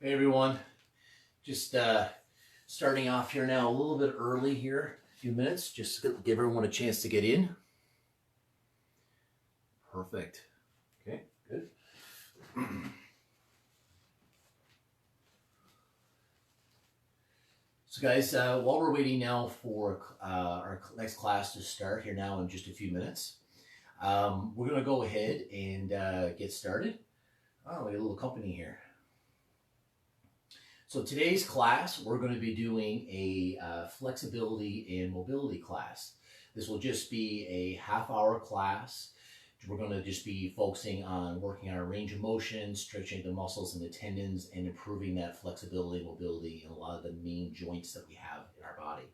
Hey everyone, just starting off here now a little bit early here, a few minutes, just to give everyone a chance to get in. Perfect. Okay, good. So guys, while we're waiting now for our next class to start here now in just a few minutes, we're going to go ahead and get started. Oh, we got a little company here. So today's class, we're going to be doing a flexibility and mobility class. This will just be a half-hour class. We're going to just be focusing on working on our range of motion, stretching the muscles and the tendons, and improving that flexibility and mobility in a lot of the main joints that we have in our body.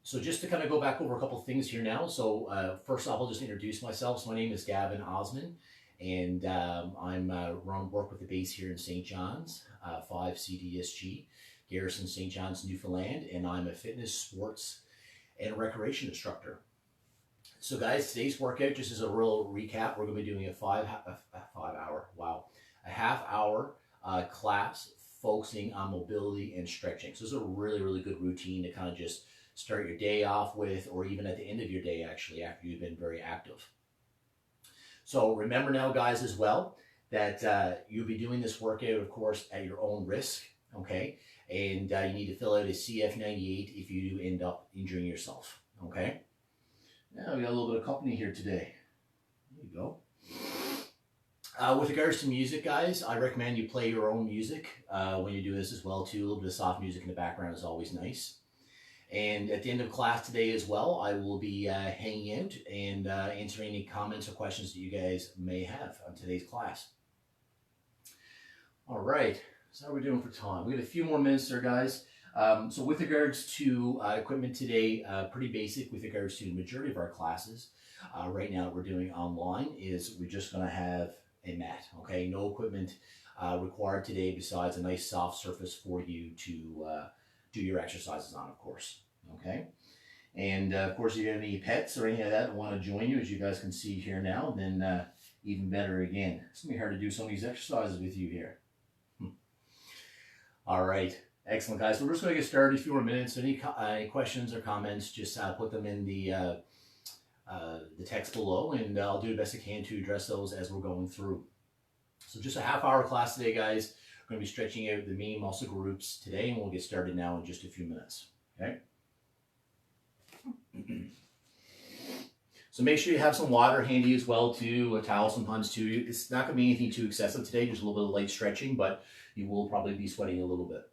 So just to kind of go back over a couple things here now. So first off, I'll just introduce myself. So my name is Gavin Osman, and I'm work with the base here in St. John's, 5 CDSG, Garrison, St. John's, Newfoundland, and I'm a fitness, sports, and recreation instructor. So guys, today's workout, just as a real recap, we're going to be doing a half hour class focusing on mobility and stretching. So this is a really, really good routine to kind of just start your day off with, or even at the end of your day, actually, after you've been very active. So remember now, guys, as well, that you'll be doing this workout, of course, at your own risk, okay? And you need to fill out a CF98 if you do end up injuring yourself, okay? Now we got a little bit of company here today. There you go. With regards to music, guys, I recommend you play your own music when you do this as well, too. A little bit of soft music in the background is always nice. And at the end of class today as well, I will be hanging out and answering any comments or questions that you guys may have on today's class. All right, so how are we doing for time? We got a few more minutes there, guys. So with regards to equipment today, pretty basic with regards to the majority of our classes. Right now what we're doing online is we're just going to have a mat, okay? No equipment required today besides a nice soft surface for you to do your exercises on, of course, okay? And of course, if you have any pets or anything like that want to join you, as you guys can see here now, then even better again. It's going to be hard to do some of these exercises with you here. All right, excellent, guys. So we're just going to get started. A few more minutes. Any questions or comments, just put them in the text below, and I'll do the best I can to address those as we're going through. So just a half-hour class today, guys. We're going to be stretching out the main muscle groups today, and we'll get started now in just a few minutes, okay? So make sure you have some water handy as well, too, a towel sometimes, too. It's not going to be anything too excessive today, just a little bit of light stretching, but you will probably be sweating a little bit.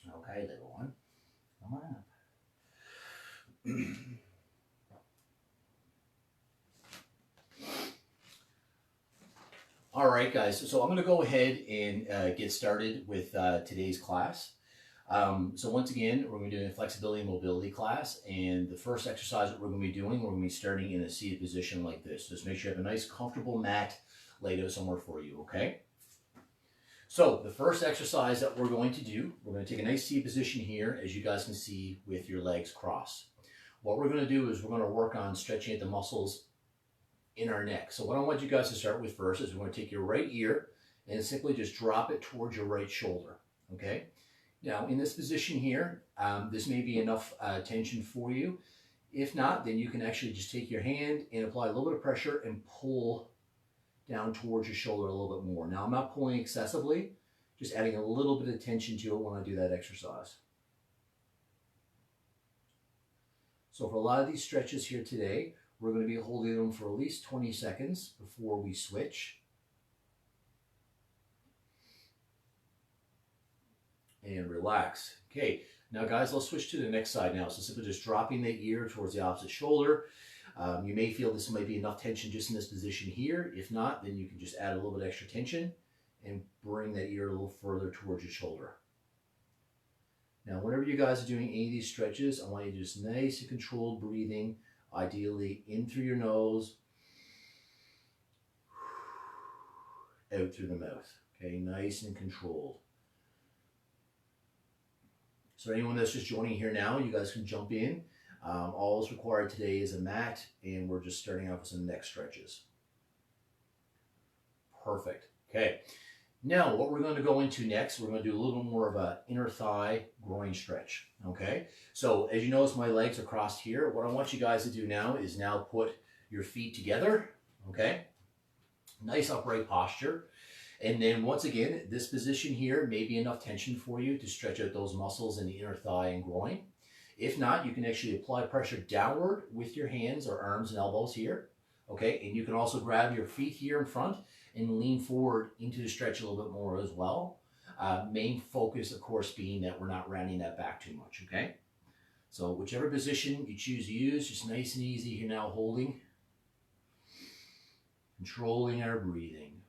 Okay, little one, come on up. All right, guys, so I'm going to go ahead and get started with today's class. So once again, we're going to be doing a flexibility and mobility class, and the first exercise that we're going to be doing, we're going to be starting in a seated position like this. Just make sure you have a nice comfortable mat laid out somewhere for you, okay? So the first exercise that we're going to do, we're going to take a nice seated position here, as you guys can see, with your legs crossed. What we're going to do is we're going to work on stretching the muscles in our neck. So what I want you guys to start with first is we're going to take your right ear and simply just drop it towards your right shoulder, okay? Now, in this position here, this may be enough tension for you. If not, then you can actually just take your hand and apply a little bit of pressure and pull down towards your shoulder a little bit more. Now, I'm not pulling excessively, just adding a little bit of tension to it when I do that exercise. So for a lot of these stretches here today, we're going to be holding them for at least 20 seconds before we switch. And relax. Okay, now guys, let's switch to the next side now. So simply just dropping the ear towards the opposite shoulder. You may feel this might be enough tension just in this position here. If not, then you can just add a little bit extra tension and bring that ear a little further towards your shoulder. Now, whenever you guys are doing any of these stretches, I want you to just nice and controlled breathing, ideally in through your nose, out through the mouth. Okay, nice and controlled. So anyone that's just joining here now, you guys can jump in. All that's required today is a mat, and we're just starting out with some neck stretches. Perfect. Okay. Now, what we're going to go into next, we're going to do a little more of an inner thigh groin stretch. Okay. So as you notice, my legs are crossed here. What I want you guys to do now is put your feet together. Okay. Nice upright posture. And then once again, this position here may be enough tension for you to stretch out those muscles in the inner thigh and groin. If not, you can actually apply pressure downward with your hands or arms and elbows here. Okay, and you can also grab your feet here in front and lean forward into the stretch a little bit more as well. Main focus, of course, being that we're not rounding that back too much, okay? So whichever position you choose to use, just nice and easy here now, holding, controlling our breathing.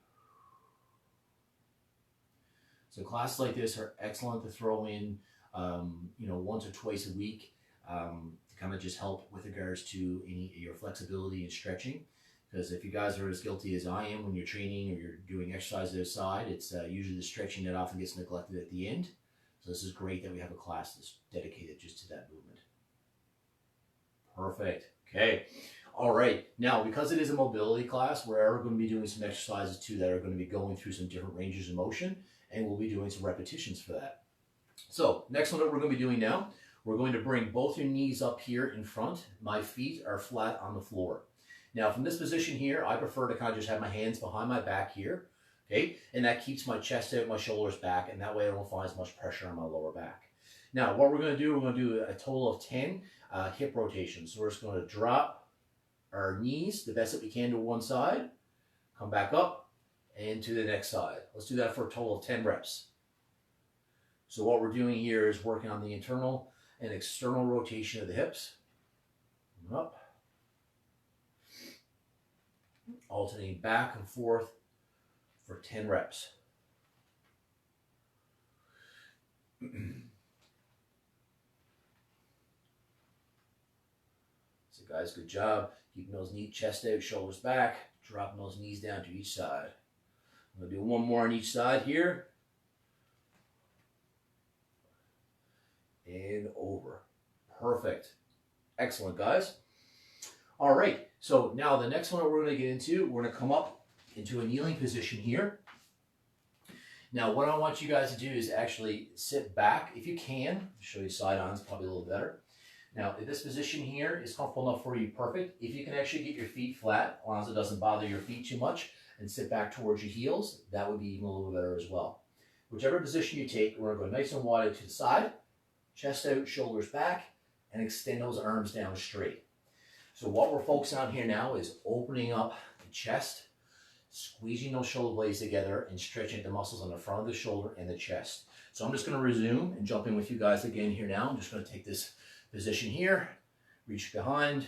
So classes like this are excellent to throw in, once or twice a week to kind of just help with regards to your flexibility and stretching. Because if you guys are as guilty as I am when you're training or you're doing exercise outside, it's usually the stretching that often gets neglected at the end. So this is great that we have a class that's dedicated just to that movement. Perfect. Okay. All right. Now, because it is a mobility class, we're going to be doing some exercises too that are going to be going through some different ranges of motion, and we'll be doing some repetitions for that. So next one that we're going to be doing now, we're going to bring both your knees up here in front. My feet are flat on the floor. Now from this position here, I prefer to kind of just have my hands behind my back here, okay? And that keeps my chest out, my shoulders back, and that way I don't find as much pressure on my lower back. Now what we're going to do, we're going to do a total of 10 hip rotations. So we're just going to drop our knees the best that we can to one side, come back up, and to the next side. Let's do that for a total of 10 reps. So what we're doing here is working on the internal and external rotation of the hips. Up. Alternating back and forth for 10 reps. So guys, good job. Keeping those knees, chest out, shoulders back, dropping those knees down to each side. I'm going to do one more on each side here. And over. Perfect. Excellent, guys. All right, so now the next one that we're going to get into, we're going to come up into a kneeling position here. Now, what I want you guys to do is actually sit back if you can. I'll show you side on, it's probably a little better. Now, if this position here is comfortable enough for you, perfect. If you can actually get your feet flat, as long as it doesn't bother your feet too much, and sit back towards your heels, that would be even a little better as well. Whichever position you take, we're going to go nice and wide to the side, chest out, shoulders back, and extend those arms down straight. So what we're focusing on here now is opening up the chest, squeezing those shoulder blades together, and stretching the muscles on the front of the shoulder and the chest. So I'm just going to resume and jump in with you guys again here now. I'm just going to take this position here, reach behind,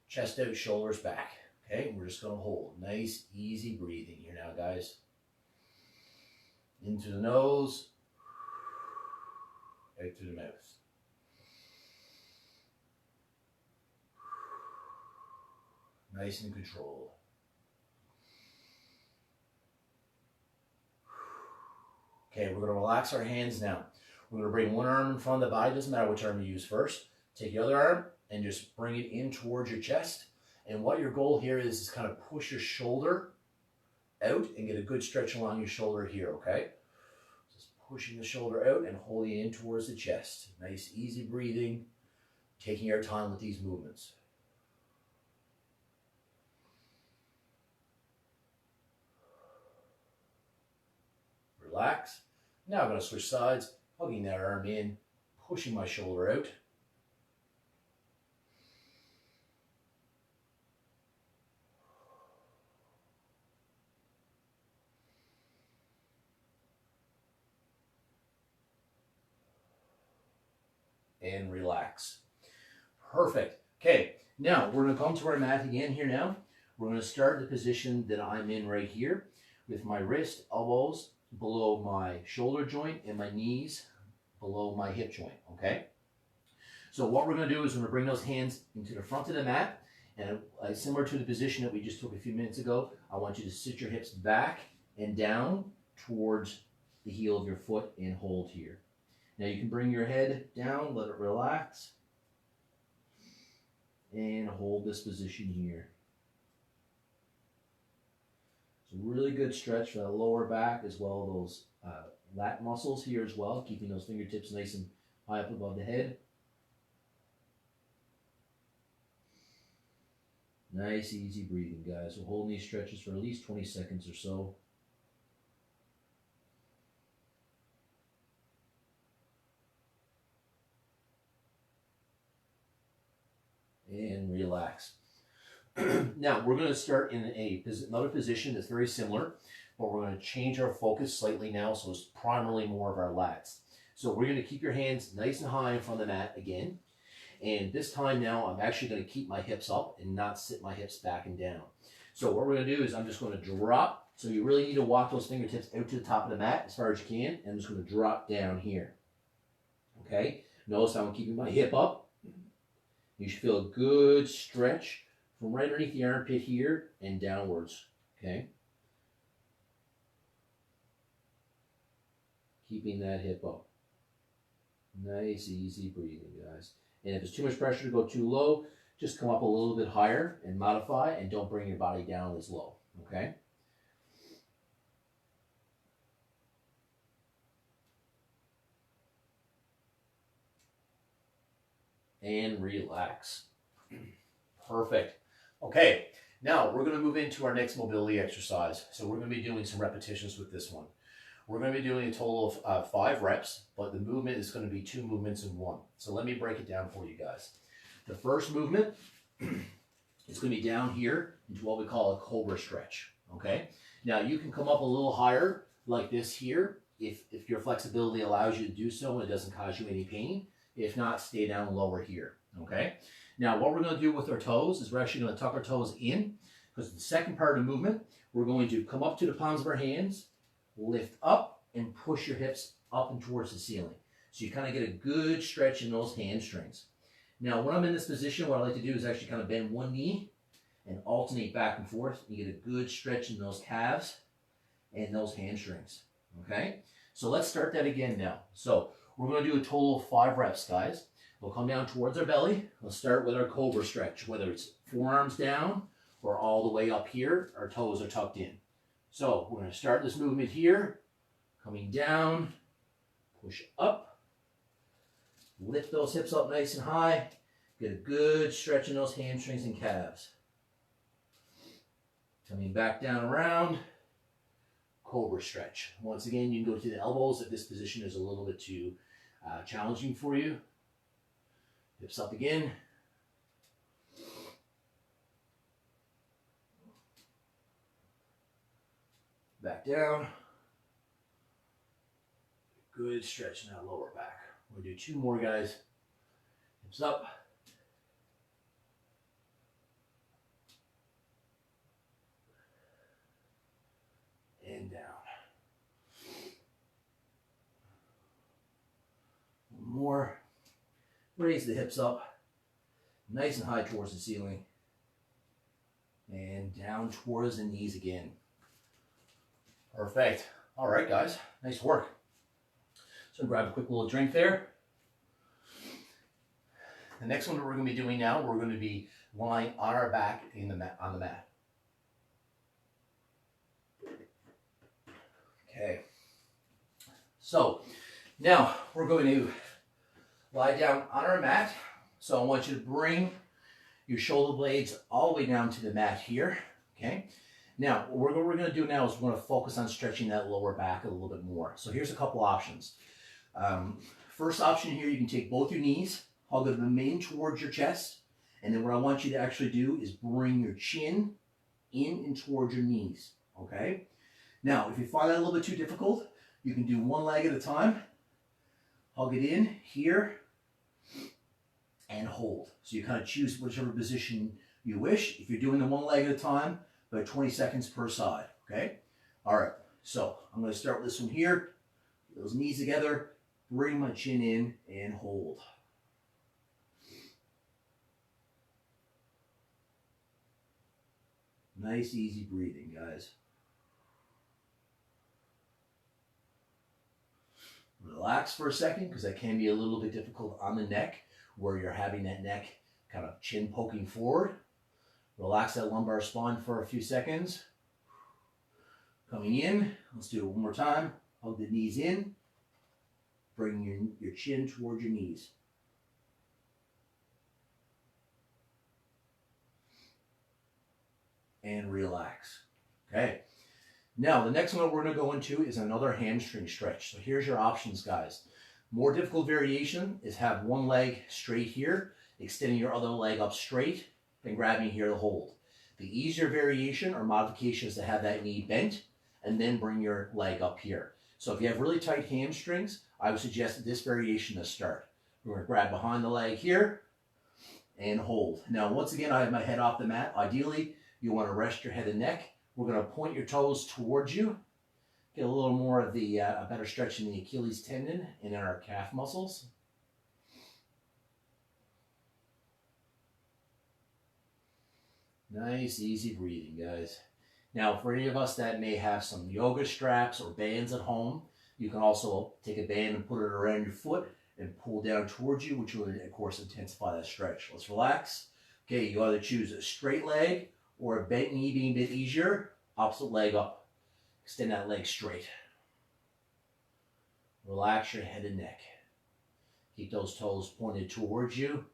chest out, shoulders back. Okay, and we're just going to hold. Nice, easy breathing here now, guys. Into the nose, out through the mouth. Nice and controlled. Okay, we're going to relax our hands now. We're going to bring one arm in front of the body. Doesn't matter which arm you use first. Take the other arm and just bring it in towards your chest. And what your goal here is kind of push your shoulder out and get a good stretch along your shoulder here, okay? Just pushing the shoulder out and holding it in towards the chest. Nice, easy breathing, taking our time with these movements. Relax. Now I'm going to switch sides, hugging that arm in, pushing my shoulder out. And relax. Perfect. Okay, now we're going to come to our mat again here now. We're going to start the position that I'm in right here with my wrist, elbows below my shoulder joint and my knees below my hip joint, okay? So what we're going to do is we're going to bring those hands into the front of the mat, and similar to the position that we just took a few minutes ago, I want you to sit your hips back and down towards the heel of your foot and hold here. Now you can bring your head down, let it relax. and hold this position here. It's a really good stretch for the lower back as well as those lat muscles here as well, keeping those fingertips nice and high up above the head. Nice, easy breathing, guys. We'll hold these stretches for at least 20 seconds or so. And relax. Now, we're going to start in another position that's very similar, but we're going to change our focus slightly now, so it's primarily more of our lats. So we're going to keep your hands nice and high in front of the mat again. And this time now, I'm actually going to keep my hips up and not sit my hips back and down. So what we're going to do is I'm just going to drop. So you really need to walk those fingertips out to the top of the mat as far as you can. And I'm just going to drop down here. Okay? Notice how I'm keeping my hip up. You should feel a good stretch from right underneath the armpit here and downwards. Okay? Keeping that hip up. Nice, easy breathing, guys. And if there's too much pressure to go too low, just come up a little bit higher and modify, and don't bring your body down as low, okay? And relax. Perfect. Okay, now we're going to move into our next mobility exercise. So we're going to be doing some repetitions with this one. We're going to be doing a total of 5 reps, but the movement is going to be 2 movements in one. So let me break it down for you guys. The first movement is going to be down here into what we call a cobra stretch, okay? Now you can come up a little higher like this here if your flexibility allows you to do so and it doesn't cause you any pain. If not, stay down lower here, okay? Now what we're going to do with our toes is we're actually going to tuck our toes in, because the second part of the movement, we're going to come up to the palms of our hands, lift up and push your hips up and towards the ceiling. So you kind of get a good stretch in those hamstrings. Now, when I'm in this position, what I like to do is actually kind of bend one knee and alternate back and forth. You get a good stretch in those calves and those hamstrings, okay? So let's start that again now. So we're going to do a total of 5 reps, guys. We'll come down towards our belly. We'll start with our cobra stretch, whether it's forearms down or all the way up here, our toes are tucked in. So we're going to start this movement here, coming down, push up, lift those hips up nice and high, get a good stretch in those hamstrings and calves. Coming back down around, cobra stretch. Once again, you can go to the elbows if this position is a little bit too challenging for you. Hips up again. Back down. Good stretch in that lower back. We'll do 2 more, guys. Hips up. And down. 1 more. Raise the hips up. Nice and high towards the ceiling. And down towards the knees again. Perfect. All right, guys. Nice work. So grab a quick little drink there. The next one that we're going to be doing now, we're going to be lying on our back on the mat. Okay. So now we're going to lie down on our mat. So I want you to bring your shoulder blades all the way down to the mat here. Okay. Now, what we're going to do now is we're going to focus on stretching that lower back a little bit more. So here's a couple options. First option here, you can take both your knees, hug them in towards your chest, and then what I want you to actually do is bring your chin in and towards your knees, okay? Now, if you find that a little bit too difficult, you can do one leg at a time, hug it in here, and hold. So you kind of choose whichever position you wish. If you're doing the one leg at a time, about 20 seconds per side, okay? All right, so I'm going to start with this one here. Those knees together, bring my chin in and hold. Nice, easy breathing, guys. Relax for a second, because that can be a little bit difficult on the neck, where you're having that neck kind of chin poking forward. Relax that lumbar spine for a few seconds. Coming in, let's do it one more time. Hug the knees in. Bring your chin towards your knees. And relax. Okay. Now, the next one we're going to go into is another hamstring stretch. So here's your options, guys. More difficult variation is have one leg straight here, extending your other leg up straight, and grabbing here to hold. The easier variation or modification is to have that knee bent, and then bring your leg up here. So if you have really tight hamstrings, I would suggest this variation to start. We're going to grab behind the leg here, and hold. Now, once again, I have my head off the mat. Ideally, you want to rest your head and neck. We're going to point your toes towards you. Get a little more of the a better stretch in the Achilles tendon and in our calf muscles. Nice, easy breathing, guys. Now, for any of us that may have some yoga straps or bands at home, you can also take a band and put it around your foot and pull down towards you, which will, of course, intensify that stretch. Let's relax. Okay, you either choose a straight leg or a bent knee being a bit easier. Opposite leg up. Extend that leg straight. Relax your head and neck. Keep those toes pointed towards you.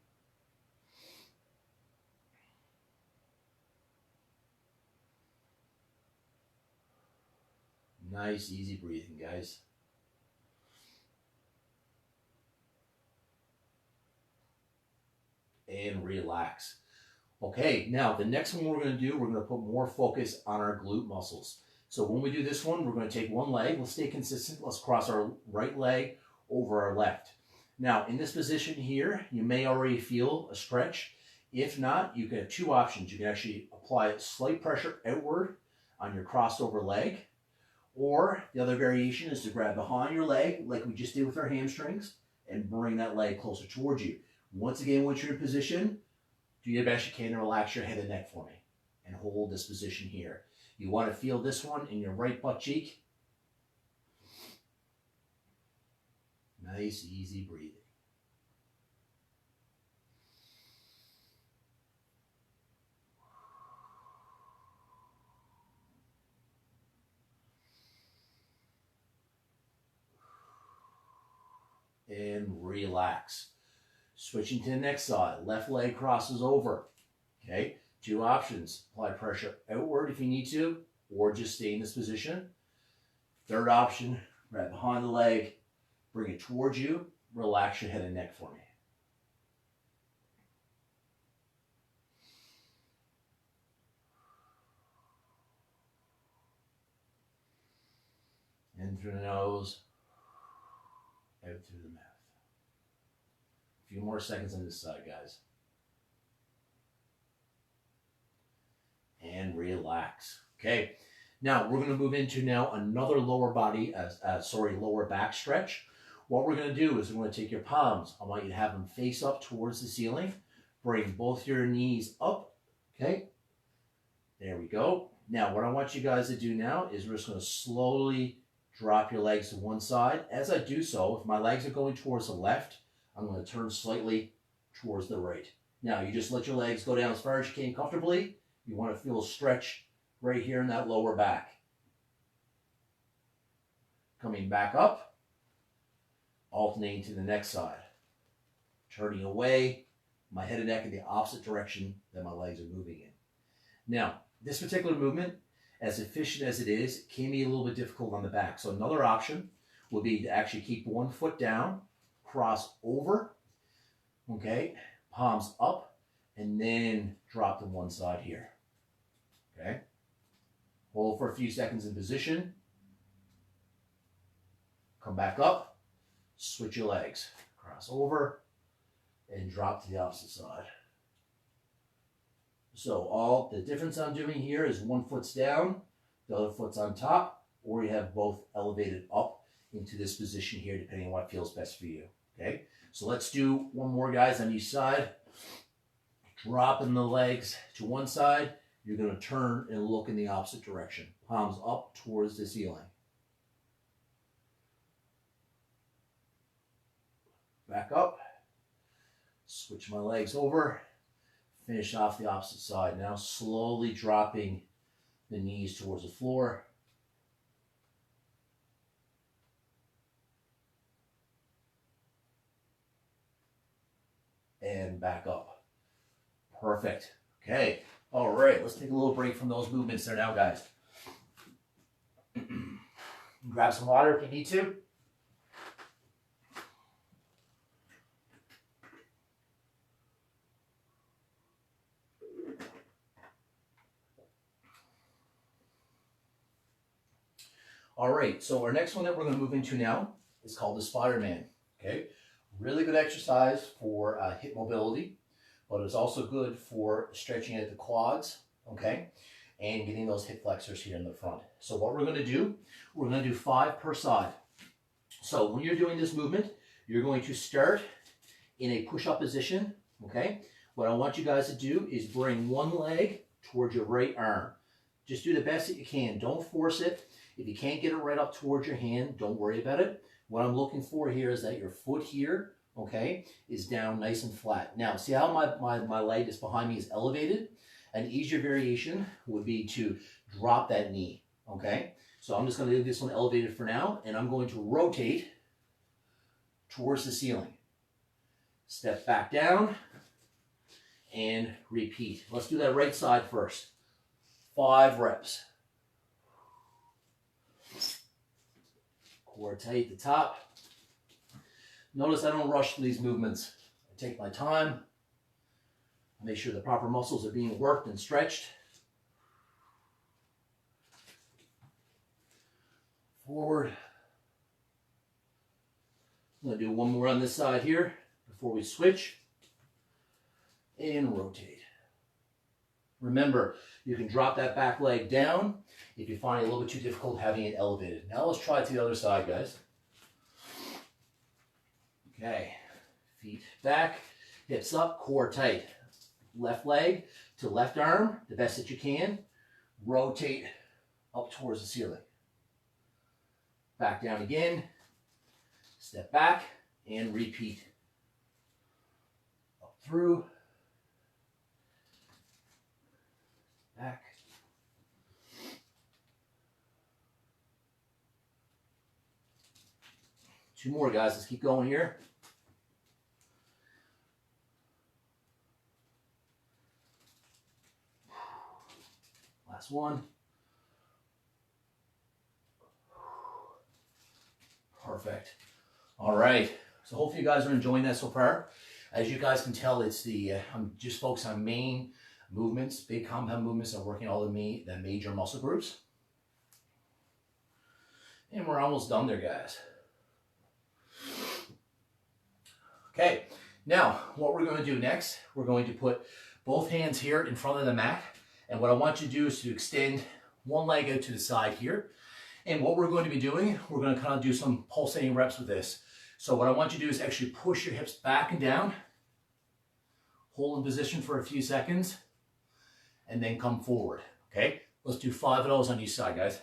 Nice, easy breathing, guys. And relax. Okay, now the next one we're going to do, we're going to put more focus on our glute muscles. So when we do this one, we're going to take one leg. Let's stay consistent. Let's cross our right leg over our left. Now, in this position here, you may already feel a stretch. If not, you can have two options. You can actually apply slight pressure outward on your crossed over leg. Or the other variation is to grab behind your leg, like we just did with our hamstrings, and bring that leg closer towards you. Once again, once you're in position, do your best you can to relax your head and neck for me. And hold this position here. You want to feel this one in your right butt cheek. Nice, easy breathing. And relax. Switching to the next side. Left leg crosses over. Okay. Two options. Apply pressure outward if you need to, or just stay in this position. Third option, grab behind the leg, bring it towards you, relax your head and neck for me. In through the nose, out through the mouth. A few more seconds on this side, guys. And relax. Okay, now we're going to move into now another lower body, lower back stretch. What we're going to do is we're going to take your palms. I want you to have them face up towards the ceiling. Bring both your knees up. Okay, there we go. Now what I want you guys to do now is we're just going to slowly drop your legs to one side. As I do so, if my legs are going towards the left, I'm going to turn slightly towards the right. Now you just let your legs go down as far as you can comfortably. You want to feel a stretch right here in that lower back. Coming back up, alternating to the next side. Turning away, my head and neck in the opposite direction that my legs are moving in. Now, this particular movement, as efficient as it is, can be a little bit difficult on the back. So another option would be to actually keep one foot down, cross over, okay, palms up, and then drop to one side here. Okay, hold for a few seconds in position. Come back up, switch your legs, cross over, and drop to the opposite side. So all the difference I'm doing here is one foot's down, the other foot's on top, or you have both elevated up into this position here, depending on what feels best for you. Okay, so let's do one more, guys, on each side. Dropping the legs to one side. You're going to turn and look in the opposite direction. Palms up towards the ceiling. Back up. Switch my legs over. Finish off the opposite side. Now slowly dropping the knees towards the floor. And back up. Perfect. Okay. All right. Let's take a little break from those movements there now, guys. Grab some water if you need to. All right, so our next one that we're going to move into now is called the Spider-Man. Okay, really good exercise for hip mobility, but it's also good for stretching out the quads, okay, and getting those hip flexors here in the front. So what we're going to do, we're going to do 5 per side. So when you're doing this movement, you're going to start in a push-up position, okay? What I want you guys to do is bring one leg towards your right arm. Just do the best that you can. Don't force it. If you can't get it right up towards your hand, don't worry about it. What I'm looking for here is that your foot here, okay, is down nice and flat. Now, see how my leg is behind me is elevated? An easier variation would be to drop that knee, okay? So I'm just going to leave this one elevated for now, and I'm going to rotate towards the ceiling. Step back down and repeat. Let's do that right side first. 5 reps. Core tight at the top. Notice I don't rush through these movements. I take my time. Make sure the proper muscles are being worked and stretched. Forward. I'm going to do one more on this side here before we switch. And rotate. Remember, you can drop that back leg down if you find it a little bit too difficult having it elevated. Now let's try it to the other side, guys. Okay, feet back, hips up, core tight. Left leg to left arm, the best that you can. Rotate up towards the ceiling. Back down again. Step back and repeat. Up through. Back. Two more, guys. Let's keep going here. Last one. Perfect. All right. So hopefully you guys are enjoying that so far. As you guys can tell, it's the I'm just focused on main movements, big compound movements, and working all the major muscle groups. And we're almost done there, guys. Okay, now what we're going to do next, we're going to put both hands here in front of the mat. And what I want you to do is to extend one leg out to the side here. And what we're going to be doing, we're going to kind of do some pulsating reps with this. So what I want you to do is actually push your hips back and down. Hold in position for a few seconds. And then come forward, okay? Let's do 5 of those on each side, guys.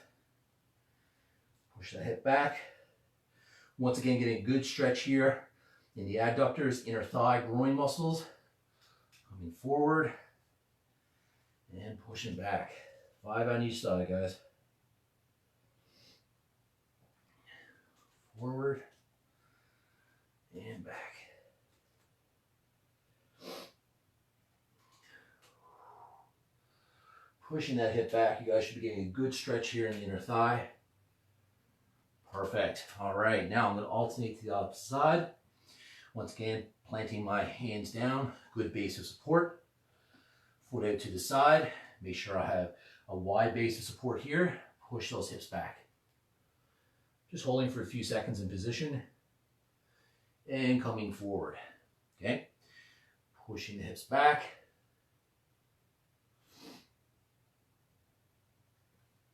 Push the hip back. Once again, getting a good stretch here in the adductors, inner thigh, groin muscles. Coming forward and pushing back. 5 on each side, guys. Forward and back. Pushing that hip back. You guys should be getting a good stretch here in the inner thigh. Perfect. All right, now I'm going to alternate to the opposite side. Once again, planting my hands down, good base of support. Foot out to the side. Make sure I have a wide base of support here. Push those hips back. Just holding for a few seconds in position and coming forward. Okay, pushing the hips back.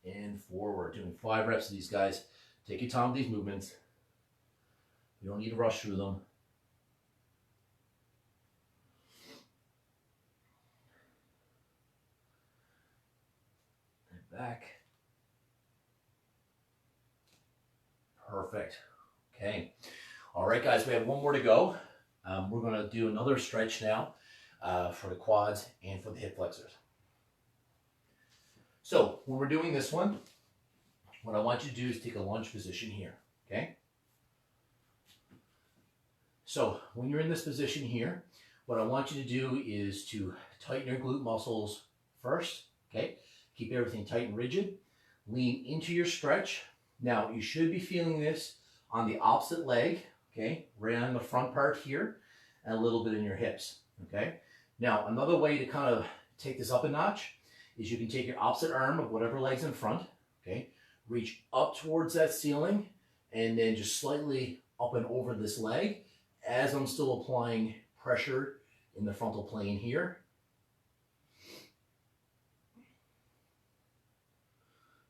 And forward, doing 5 reps of these, guys. Take your time with these movements. You don't need to rush through them. And back. Perfect. Okay. All right, guys, we have one more to go. We're going to do another stretch now. for the quads and for the hip flexors. So when we're doing this one, what I want you to do is take a lunge position here, okay? So when you're in this position here, what I want you to do is to tighten your glute muscles first, okay? Keep everything tight and rigid. Lean into your stretch. Now, you should be feeling this on the opposite leg, okay? Right on the front part here, and a little bit in your hips, okay? Now, another way to kind of take this up a notch is you can take your opposite arm of whatever leg's in front, okay? Reach up towards that ceiling, and then just slightly up and over this leg as I'm still applying pressure in the frontal plane here.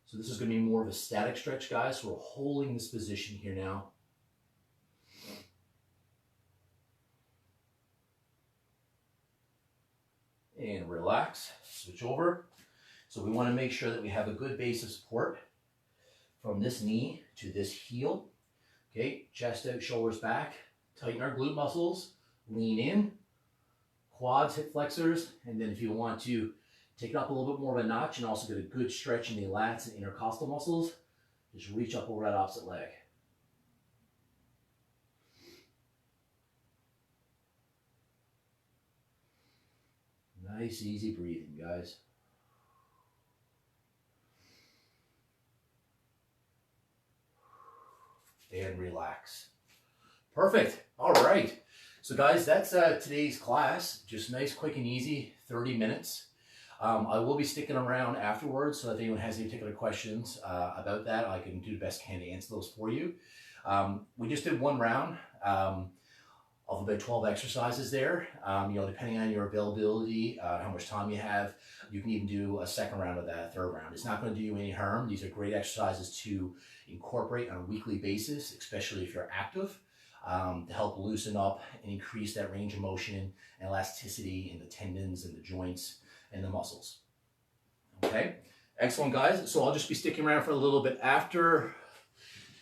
So this is going to be more of a static stretch, guys. So we're holding this position here now. And relax, switch over. So we want to make sure that we have a good base of support from this knee to this heel. Okay, chest out, shoulders back. Tighten our glute muscles, lean in, quads, hip flexors, and then if you want to take it up a little bit more of a notch and also get a good stretch in the lats and intercostal muscles, just reach up over that opposite leg. Nice, easy breathing, guys. And relax. Perfect. All right. So guys, that's today's class. Just nice, quick and easy, 30 minutes. I will be sticking around afterwards, so if anyone has any particular questions about that, I can do the best I can to answer those for you. We just did one round of about 12 exercises there. You know, depending on your availability, how much time you have, you can even do a second round of that, third round. It's not going to do you any harm. These are great exercises to incorporate on a weekly basis, especially if you're active, to help loosen up and increase that range of motion and elasticity in the tendons and the joints and the muscles. Okay, excellent, guys. So I'll just be sticking around for a little bit after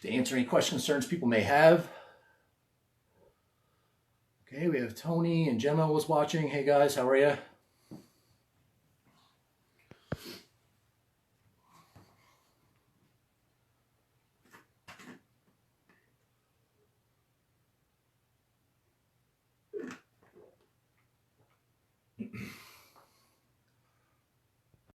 to answer any questions, concerns people may have. Okay, we have Tony and Gemma was watching. Hey guys, how are you?